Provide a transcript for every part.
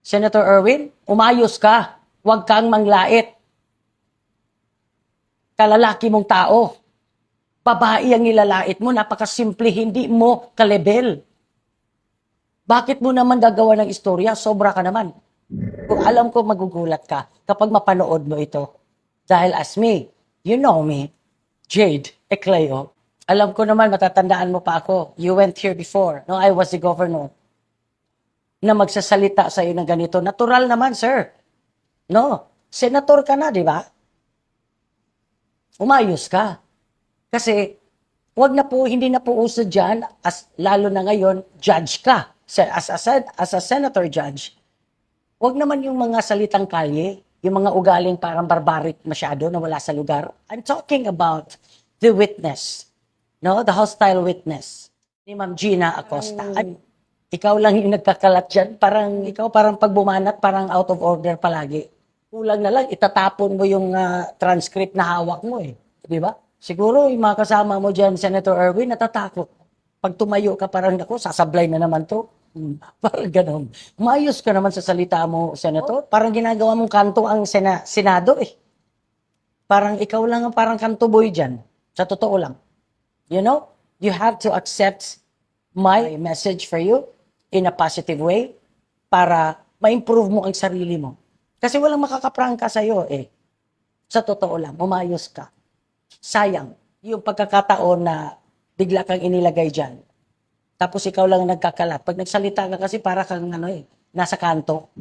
Senator Erwin, umayos ka. Huwag kang manglait. Kalalaki mong tao. Babae ang nilalait mo, napakasimple, hindi mo kalebel. Bakit mo naman gagawa ng istorya? Sobra ka naman. Kung alam ko magugulat ka kapag mapanood mo ito. Dahil as me, you know me, Jade Ecleo, alam ko naman matatandaan mo pa ako. You went here before, no? I was the governor. Na magsasalita sa iyo ng ganito. Natural naman, sir. No? Senator ka na, di ba? Umayos ka. Kasi, wag na po, hindi na po uso dyan, lalo na ngayon, judge ka. As a senator judge, wag naman yung mga salitang kalye, yung mga ugaling parang barbaric masyado na wala sa lugar. I'm talking about the witness, no? The hostile witness ni Ma'am Gina Acosta. Ikaw lang yung nagkakalat dyan. Ikaw parang pag bumanat, parang out of order palagi. Kulang na lang, itatapon mo yung transcript na hawak mo eh. Di ba? Siguro yung mga kasama mo dyan, Senator Erwin, natatakot. Pag tumayo ka parang ako, sasablay na naman to. Parang ganon. Umayos ka naman sa salita mo, Senator. Parang ginagawa mong kanto ang Senado eh. Parang ikaw lang ang parang kanto boy dyan. Sa totoo lang. You know, you have to accept my message for you in a positive way para ma-improve mo ang sarili mo. Kasi walang makakaprangka sa'yo eh. Sa totoo lang, umayos ka. Sayang, yung pagkakataon na bigla kang inilagay dyan. Tapos ikaw lang nagkakalat. Pag nagsalita ka kasi para kang nasa kanto.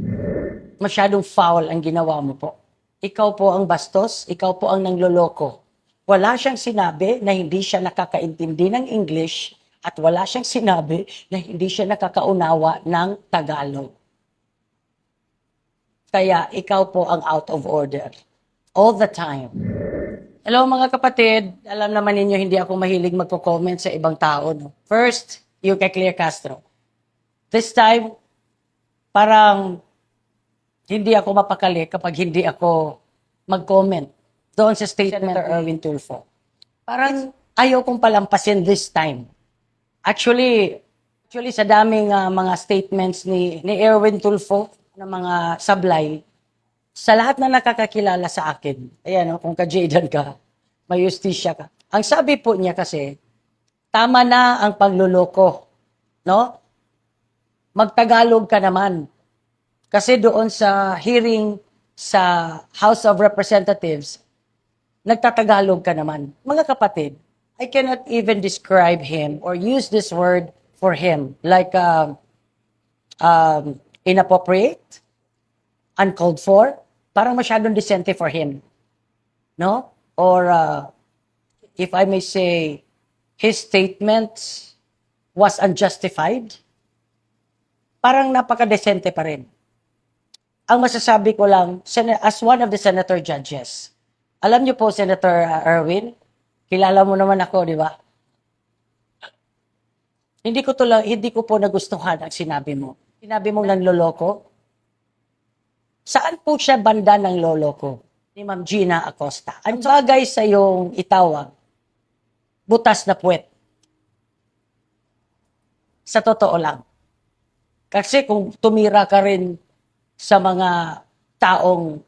Masyadong foul ang ginawa mo po. Ikaw po ang bastos, ikaw po ang nangloloko. Wala siyang sinabi na hindi siya nakakaintindi ng English at wala siyang sinabi na hindi siya nakakaunawa ng Tagalog. Kaya ikaw po ang out of order. All the time. Hello mga kapatid, alam naman ninyo hindi ako mahilig magko-comment sa ibang tao. No? First, yung kay Claire Castro. This time, parang hindi ako mapakali kapag hindi ako mag-comment doon sa statement ni Erwin Tulfo. Parang ayaw kong palampasin this time. Actually sa daming mga statements ni Erwin Tulfo na mga sablay, sa lahat na nakakakilala sa akin, ayan, kung ka-Jaden ka, may justisya ka. Ang sabi po niya kasi, tama na ang pagluloko, no? Magtagalog ka naman. Kasi doon sa hearing sa House of Representatives, nagtatagalog ka naman. Mga kapatid, I cannot even describe him or use this word for him, like inappropriate, uncalled for, parang masyadong decente for him. No? Or, if I may say, his statement was unjustified, parang napaka-decente pa rin. Ang masasabi ko lang, as one of the senator judges, alam niyo po, Senator Erwin, kilala mo naman ako, di ba? Hindi ko po nagustuhan ang sinabi mo. Sinabi mo nanloloko. Saan po siya banda ng loloko? Ni Ma'am Gina Acosta. Ang bagay sa iyong itawag, butas na puwet. Sa totoo lang. Kasi kung tumira ka rin sa mga taong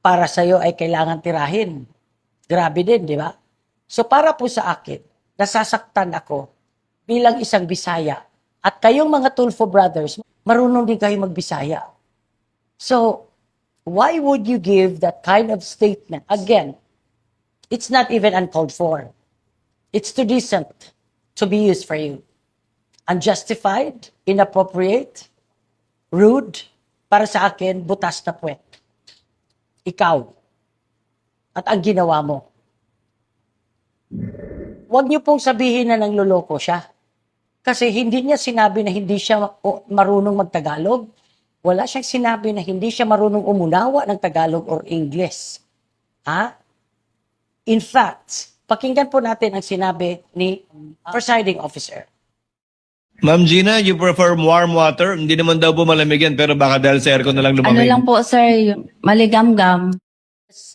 para sa iyo ay kailangan tirahin. Grabe din, di ba? So para po sa akin, nasasaktan ako bilang isang Bisaya. At kayong mga Tulfo brothers, marunong din kayo magbisaya. So, why would you give that kind of statement? Again, it's not even uncalled for. It's too decent to be used for you. Unjustified, inappropriate, rude, para sa akin, butas na puwet. Ikaw. At ang ginawa mo. Huwag niyo pong sabihin na nangloloko siya. Kasi hindi niya sinabi na hindi siya marunong magtagalog. Wala siyang sinabi na hindi siya marunong umunawa ng Tagalog or English. Ha? In fact, pakinggan po natin ang sinabi ni presiding officer. Ma'am Gina, you prefer warm water? Hindi naman daw po malamig yan, pero baka dahil sa aircon na lang Ano lumamig. lang po, sir, maligam-gam.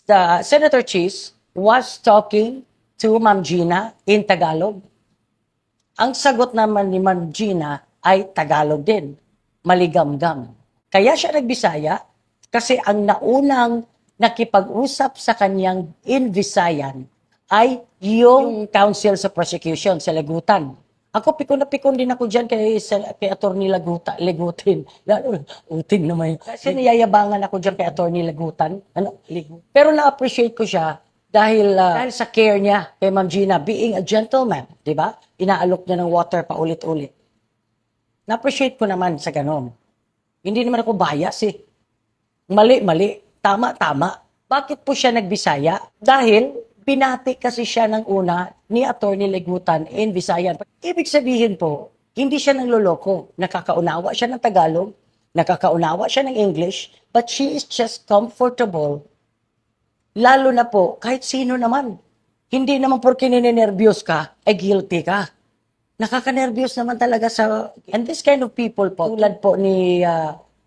The Senator Cheese was talking to Ma'am Gina in Tagalog. Ang sagot naman ni Ma'am Gina ay Tagalog din. Maligam-gam. Kaya siya nagbisaya kasi ang naunang nakipag-usap sa kanyang in Visayan ay yung counsel sa prosecution sa Lagutan. Ako pikon na pikon din ako diyan kay Attorney Legutin. Lalo utin naman. Kasi niyayabangan ako diyan kay Attorney Lagutan. Pero na-appreciate ko siya dahil sa care niya kay Ma'am Gina being a gentleman, 'di ba? Inaalok niya ng water pa ulit-ulit. Na-appreciate ko naman sa ganon. Hindi naman ako bias eh. Mali. Tama. Bakit po siya nagbisaya? Dahil binati kasi siya ng una ni Attorney Legutan in Visayan. Ibig sabihin po, hindi siya nangloloko. Nakakaunawa siya ng Tagalog, nakakaunawa siya ng English, but she is just comfortable. Lalo na po, kahit sino naman. Hindi naman porque ninenervyos ka, ay guilty ka. Nakaka-nervyos naman talaga sa... And this kind of people po, tulad po ni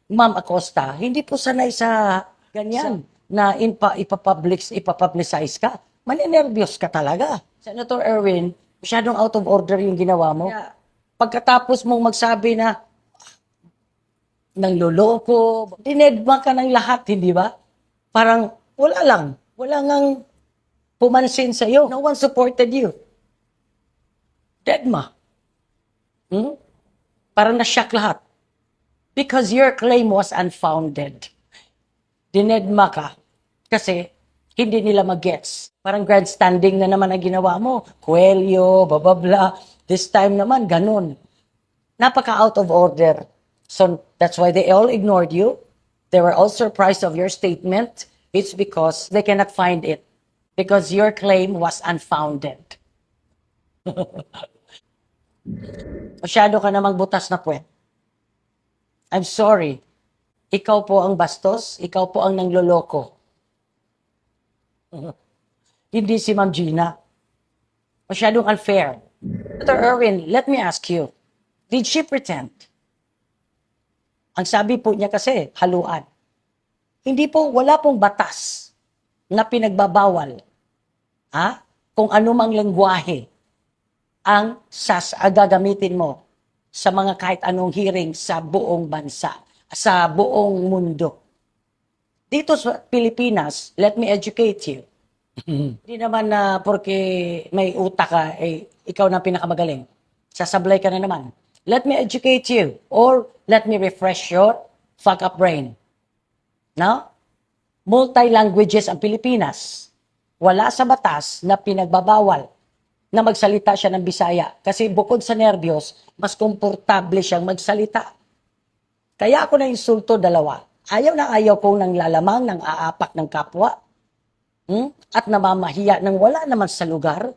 Ma'am Acosta, hindi po sanay sa ganyan na ipapublicize ka. Maninervyos ka talaga. Senator Erwin, masyadong out of order yung ginawa mo. Kaya, pagkatapos mong magsabi na nangloloko, dinedma ka ng lahat, hindi ba? Parang wala lang. Wala ngang pumansin sa'yo. No one supported you. Dedma. Parang na-shock lahat. Because your claim was unfounded. Dinedma ka kasi hindi nila mag-gets. Parang grandstanding na naman ang ginawa mo. Coelho, bababla. This time naman, ganun. Napaka out of order. So that's why they all ignored you. They were all surprised of your statement. It's because they cannot find it. Because your claim was unfounded. Masyado ka namang butas na puwet. I'm sorry. Ikaw po ang bastos. Ikaw po ang nangloloko. Hindi si Ma'am Gina. Masyadong unfair. Dr. Erwin, let me ask you. Did she pretend? Ang sabi po niya kasi, haluan. Hindi po, wala pong batas na pinagbabawal kung anumang lengguwahe ang gagamitin mo sa mga kahit anong hearing sa buong bansa, sa buong mundo. Dito sa Pilipinas, let me educate you. Hindi naman na porque may utak ka, ikaw na pinakamagaling. Sasablay ka na naman. Let me educate you or let me refresh your fuck up brain. No? Multi-languages ang Pilipinas. Wala sa batas na pinagbabawal na magsalita siya ng Bisaya. Kasi bukod sa nervyos, mas komportable siyang magsalita. Kaya ako na-insulto dalawa. Ayaw na ayaw kong nang lalamang, nang aapak ng kapwa, at namamahiya nang wala naman sa lugar,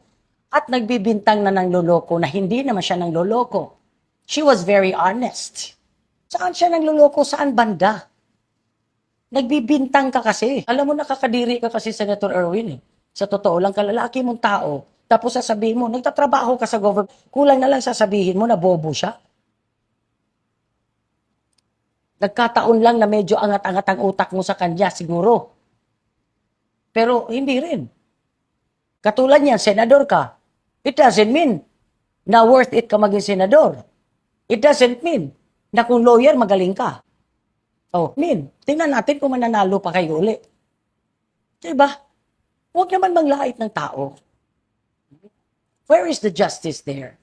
at nagbibintang na nangloloko na hindi naman siya nangloloko. She was very honest. Saan siya nangloloko? Saan banda? Nagbibintang ka kasi. Alam mo, nakakadiri ka kasi, Senator Erwin. Sa totoo lang, kalalaki mong tao, tapos sasabihin mo, nagtatrabaho ka sa government, kulang na lang sasabihin mo na bobo siya. Nagkataon lang na medyo angat-angat ang utak mo sa kanya, siguro. Pero hindi rin. Katulad niyan, senador ka. It doesn't mean na worth it ka maging senador. It doesn't mean na kung lawyer, magaling ka. Tingnan natin kung mananalo pa kayo uli. Diba? Huwag naman manglait ng tao. Where is the justice there?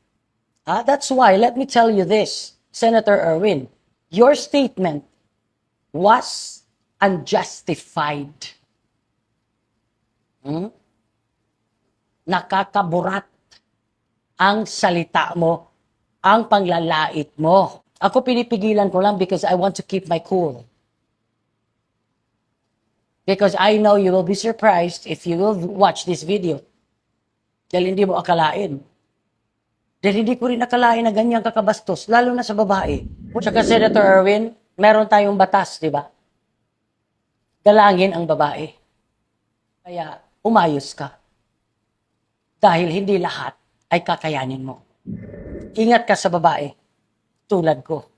That's why, let me tell you this, Senator Erwin. Your statement was unjustified. Nakakaburat ang salita mo, ang panglalait mo. Ako pinipigilan ko lang because I want to keep my cool. Because I know you will be surprised if you will watch this video. Dahil hindi mo akalain. Dahil hindi ko rin akalain na ganyan kakabastos, lalo na sa babae. Tsaka Senator Erwin, meron tayong batas, di ba? Galangin ang babae. Kaya umayos ka. Dahil hindi lahat ay kakayanin mo. Ingat ka sa babae, tulad ko.